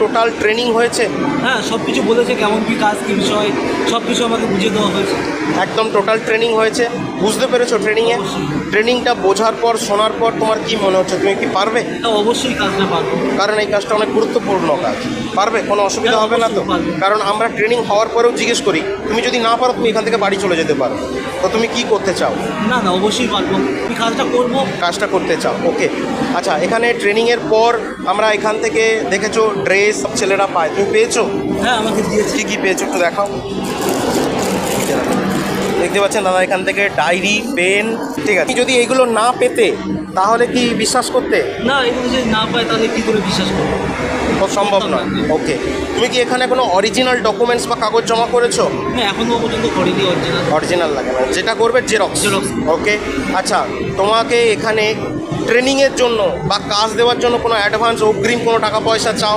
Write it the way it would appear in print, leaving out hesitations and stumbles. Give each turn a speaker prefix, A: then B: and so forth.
A: Total training হয়েছে?
B: হ্যাঁ, সব কিছু বলেছে, কেমন কী কাজ, কী বিষয়, সব কিছু আমাকে বুঝিয়ে দেওয়া হয়েছে।
A: একদম টোটাল ট্রেনিং হয়েছে? বুঝতে পেরেছো ট্রেনিংয়ে?
B: অবশ্যই।
A: ট্রেনিংটা বোঝার পর, শোনার পর তোমার কি মনে হচ্ছে, তুমি কি পারবে?
B: এটা অবশ্যই কাজটা পারবো।
A: কারণ এই কাজটা অনেক গুরুত্বপূর্ণ কাজ। পারবে? কোনো অসুবিধা হবে না তো?
B: অবশ্যই পারবো।
A: কারণ আমরা ট্রেনিং হওয়ার পরেও জিজ্ঞেস করি, তুমি যদি না পারো তুমি এখান থেকে বাড়ি চলে যেতে পারো। তো তুমি কি করতে চাও?
B: না না, অবশ্যই পারবো, আমি কাজটা করবো।
A: কাজটা করতে চাও, ওকে। আচ্ছা, এখানে ট্রেনিংয়ের পর আমরা এখান থেকে দেখেছো ড্রেস ছেলেরা পায়, তুমি পেয়েছো?
B: হ্যাঁ, আমাকে দিয়েছি।
A: কী কী পেয়েছো একটু দেখাও। দেখতে পাচ্ছেন দাদা এখান থেকে ডায়েরি, পেন, ঠিক আছে। যদি এগুলো না পেতে তাহলে কি বিশ্বাস করতে?
B: না, এগুলো যদি না পাই তাহলে কী করে বিশ্বাস করবো?
A: তো সম্ভব নয়, ওকে। তুমি কি এখানে কোনো অরিজিনাল ডকুমেন্টস বা কাগজ জমা করেছো?
B: আমি এখনও পর্যন্ত করিনি অরিজিনাল।
A: অরিজিনাল লাগে না, যেটা করবে জেরক্স।
B: Xerox।
A: ওকে। আচ্ছা, তোমাকে এখানে ট্রেনিংয়ের জন্য বা কাজ দেওয়ার জন্য কোনো অ্যাডভান্স অগ্রিম কোনো টাকা পয়সা চাও?